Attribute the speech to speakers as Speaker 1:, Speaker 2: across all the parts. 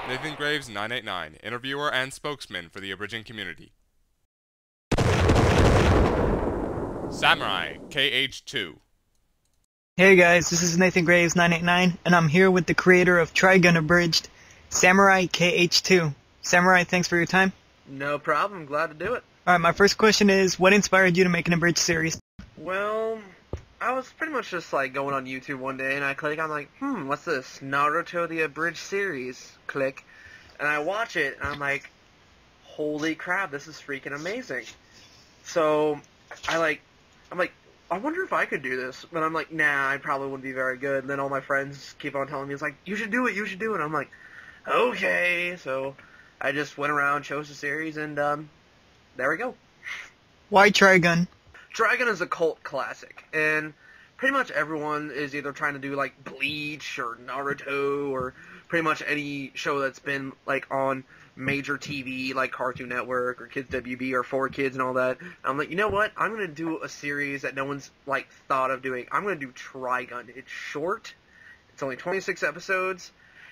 Speaker 1: Nathan Graves, 989, interviewer and spokesman for the Abridged community. SamuraiKH2.
Speaker 2: Hey guys, this is Nathan Graves 989, and I'm here with the creator of Trigun Abridged, SamuraiKH2. Samurai, thanks for your time.
Speaker 3: No problem, glad to do it.
Speaker 2: Alright, my first question is, what inspired you to make an Abridged series?
Speaker 3: Well, I was pretty much just like going on YouTube one day and I click, I'm like, what's this? Naruto the Abridged series. Click. And I watch it and I'm like, holy crap, this is freaking amazing. So, I'm like, I wonder if I could do this. But I'm like, nah, I probably wouldn't be very good. And then all my friends keep on telling me, it's like, you should do it, you should do it. I'm like, okay. So, I just went around, chose the series, and there we go.
Speaker 2: Why Trigun?
Speaker 3: Trigun is a cult classic, and pretty much everyone is either trying to do like Bleach or Naruto or pretty much any show that's been like on major TV like Cartoon Network or Kids WB or 4Kids and all that. I'm like, you know what? I'm gonna do a series that no one's like thought of doing. I'm gonna do Trigun. It's short. It's only 26 episodes,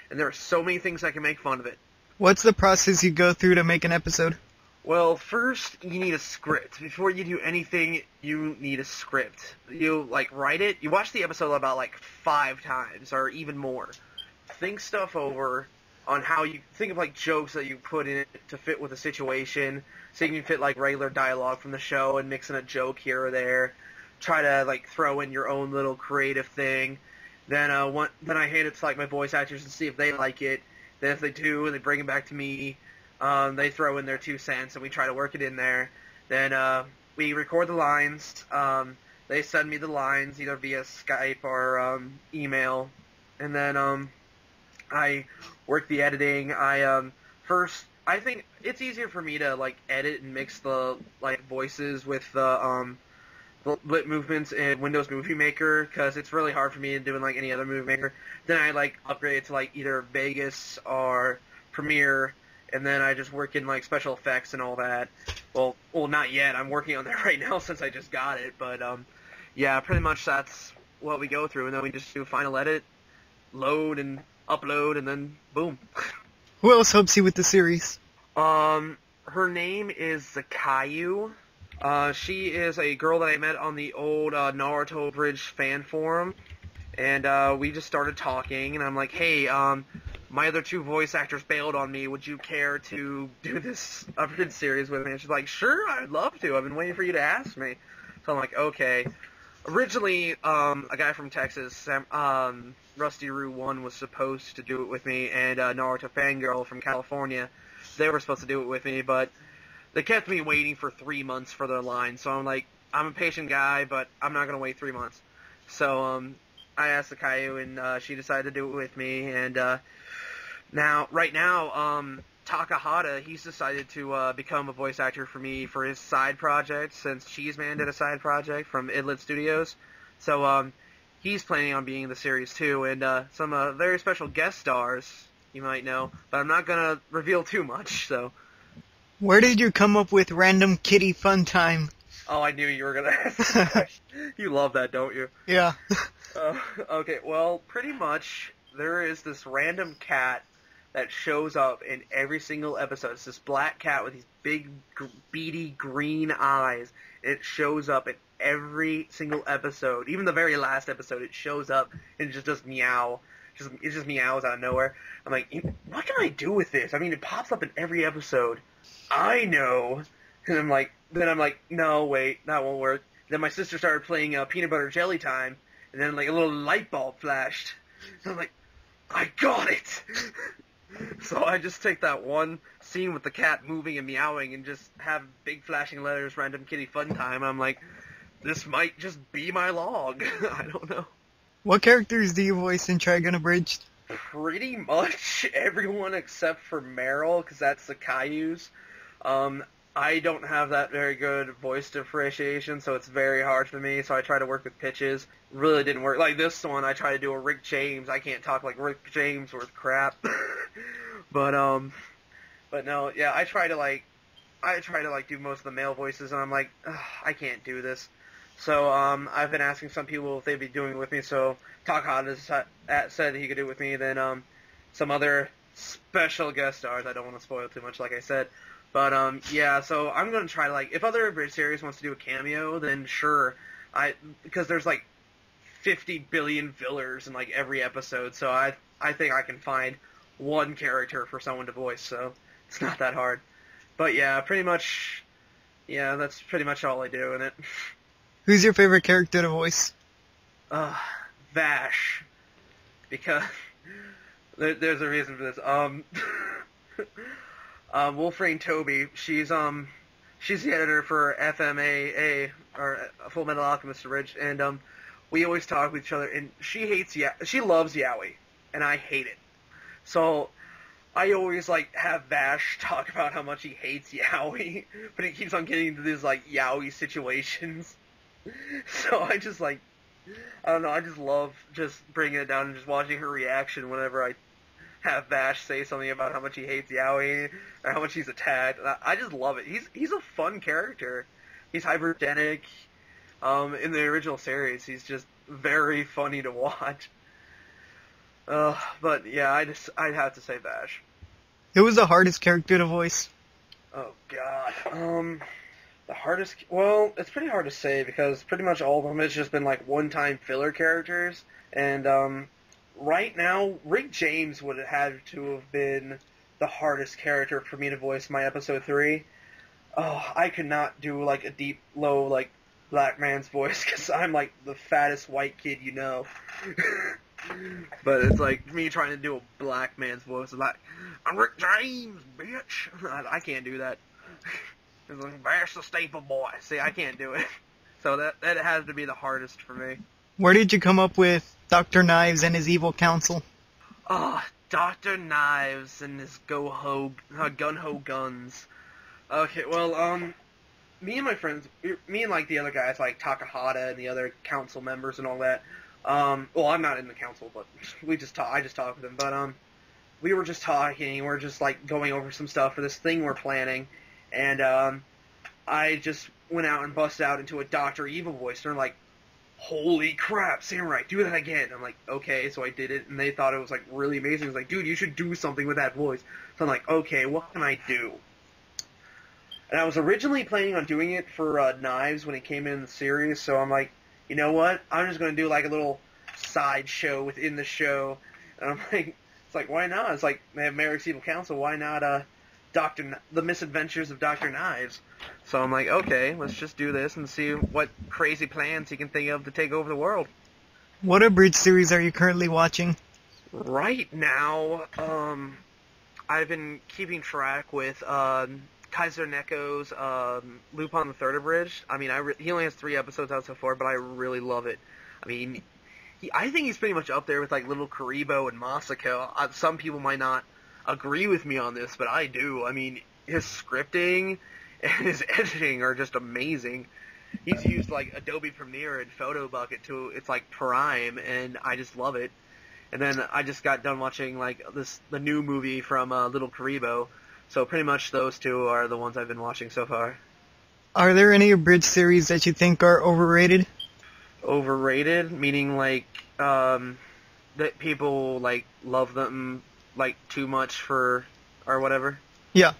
Speaker 3: and there are so many things I can make fun of it.
Speaker 2: What's the process you go through to make an episode?
Speaker 3: Well, first, you need a script. Before you do anything, you need a script. You, like, write it. You watch the episode about, like, 5 times, or even more. Think stuff over on how you think of, like, jokes that you put in it to fit with the situation, so you can fit, like, regular dialogue from the show and mix in a joke here or there. Try to, like, throw in your own little creative thing. Then, then I hand it to, like, my voice actors and see if they like it. Then if they do, and they bring it back to me, they throw in their 2 cents, and we try to work it in there. Then we record the lines. They send me the lines either via Skype or email, and then I work the editing. First, I think it's easier for me to like edit and mix the like voices with the lip movements in Windows Movie Maker, because it's really hard for me to do in like any other movie maker. Then I like upgrade it to like either Vegas or Premiere. And then I just work in, like, special effects and all that. Well, not yet. I'm working on that right now since I just got it. But, yeah, pretty much that's what we go through. And then we just do a final edit, load and upload, and then boom.
Speaker 2: Who else helps you with the series?
Speaker 3: Her name is Zakayu. She is a girl that I met on the old Naruto Bridge fan forum. And we just started talking, and I'm like, hey, my other 2 voice actors bailed on me. Would you care to do this Abridged series with me? And she's like, sure, I'd love to. I've been waiting for you to ask me. So I'm like, okay. Originally, a guy from Texas, Rusty Roo 1, was supposed to do it with me, and Naruto Fangirl from California, they were supposed to do it with me, but they kept me waiting for 3 months for their line. So I'm like, I'm a patient guy, but I'm not going to wait 3 months. So I asked the Caillou, and she decided to do it with me, and right now, Takahata, he's decided to become a voice actor for me for his side project, since Cheeseman did a side project from Idlet Studios. So he's planning on being in the series too, and some very special guest stars you might know, but I'm not going to reveal too much, so.
Speaker 2: Where did you come up with Random Kitty Fun Time?
Speaker 3: Oh, I knew you were going to ask that question. You love that, don't you?
Speaker 2: Yeah.
Speaker 3: Okay, well, pretty much there is this random cat that shows up in every single episode. It's this black cat with these big, beady green eyes. It shows up in every single episode. Even the very last episode, it shows up and it just does meow. It just meows out of nowhere. I'm like, what can I do with this? I mean, it pops up in every episode. I know. And I'm like, no, wait, that won't work. Then my sister started playing Peanut Butter Jelly Time, and then like a little light bulb flashed. And I'm like, I got it! So I just take that one scene with the cat moving and meowing and just have big flashing letters, Random Kitty Fun Time. I'm like, this might just be my log. I don't know.
Speaker 2: What characters do you voice in Trigun Abridged?
Speaker 3: Pretty much everyone except for Meryl, because that's the Caillou's. I don't have that very good voice differentiation, so it's very hard for me, so I try to work with pitches. Really didn't work. Like this one, I try to do a Rick James. I can't talk like Rick James worth crap. But no, yeah, I try to do most of the male voices, and I'm like, I can't do this. So I've been asking some people if they'd be doing it with me. So Takahata said he could do it with me. Then some other special guest stars. I don't want to spoil too much, like I said. But, yeah, so I'm going to try to, like, if other Abridged series wants to do a cameo, then sure. Because there's, like, 50 billion fillers in, like, every episode, so I think I can find one character for someone to voice, so it's not that hard. But, yeah, pretty much, yeah, that's pretty much all I do in it.
Speaker 2: Who's your favorite character to voice?
Speaker 3: Vash. Because there's a reason for this. Wolframe Toby, she's the editor for FMAA, or Full Metal Alchemist Abridged, and we always talk with each other, and she loves Yaoi, and I hate it. So I always like have Vash talk about how much he hates Yaoi, but he keeps on getting into these like Yaoi situations. So I just like, I don't know, I just love just bringing it down and just watching her reaction whenever I have Vash say something about how much he hates Yaoi or how much he's attacked. I just love it. He's a fun character. He's hypergenic. In the original series, he's just very funny to watch. But yeah, I'd have to say Vash.
Speaker 2: Who was the hardest character to voice?
Speaker 3: Oh god. The hardest. Well, it's pretty hard to say because pretty much all of them has just been like one-time filler characters, and right now, Rick James would have to have been the hardest character for me to voice my episode 3. Oh, I could not do like a deep, low, like black man's voice because I'm like the fattest white kid you know. But it's like me trying to do a black man's voice. I'm like, I'm Rick James, bitch. I can't do that. It's like, Bash the Staple Boy. See, I can't do it. So that has to be the hardest for me.
Speaker 2: Where did you come up with Dr. Knives and his evil council?
Speaker 3: Dr. Knives and his gun-ho guns. Okay, well, me and my friends, me and like the other guys, like Takahata and the other council members and all that. Well, I'm not in the council, but I just talk with them. But we were just talking. We're just like going over some stuff for this thing we're planning, and I just went out and busted out into a Dr. Evil voice, and they're like, holy crap, Samurai, do that again. I'm like, okay, so I did it, and they thought it was like really amazing. It was like, dude, you should do something with that voice. So I'm like, okay, what can I do? And I was originally planning on doing it for Knives when it came in the series, so I'm like, you know what? I'm just going to do like a little side show within the show. And I'm like, it's like, why not? It's like, they have Merrick's Evil Council, why not The Misadventures of Dr. Knives? So I'm like, okay, let's just do this and see what crazy plans he can think of to take over the world.
Speaker 2: What Abridged series are you currently watching?
Speaker 3: Right now, I've been keeping track with KaiserNeko's Lupin the Third Abridged. I mean, he only has 3 episodes out so far, but I really love it. I mean, I think he's pretty much up there with like Little Karibo and Masako. Some people might not agree with me on this, but I do. I mean, his scripting and his editing are just amazing. He's used like Adobe Premiere and Photo Bucket to its like prime, and I just love it. And then I just got done watching like the new movie from Little Karibo, so pretty much those 2 are the ones I've been watching so far.
Speaker 2: Are there any Abridged series that you think are overrated?
Speaker 3: Overrated, meaning like that people like love them like too much for or whatever?
Speaker 2: Yeah.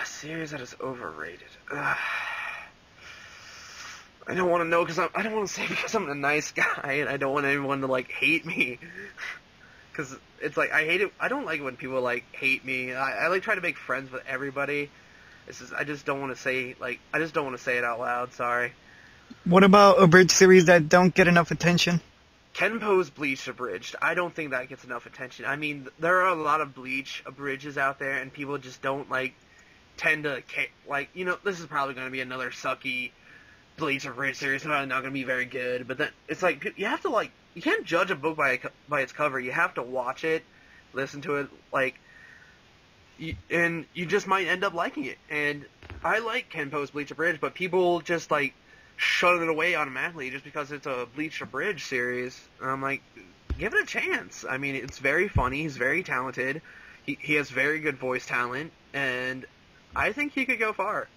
Speaker 3: Series that is overrated. I don't want to know because I don't want to say because I'm a nice guy and I don't want anyone to like hate me. Because it's like I hate it. I don't like when people like hate me. I like try to make friends with everybody. I just don't want to say it out loud. Sorry.
Speaker 2: What about Abridged series that don't get enough attention?
Speaker 3: Kenpo's Bleach Abridged. I don't think that gets enough attention. I mean, there are a lot of Bleach Abridges out there, and people just don't like tend to like. You know, this is probably going to be another sucky Bleach Abridged series. It's probably not going to be very good. But then it's like you have to like. You can't judge a book by its cover. You have to watch it, listen to it, like, and you just might end up liking it. And I like Kenpo's Bleach Abridged, but people just like shut it away automatically just because it's a Bleach Abridged series. And I'm like, give it a chance. I mean, it's very funny. He's very talented. He has very good voice talent, and I think he could go far.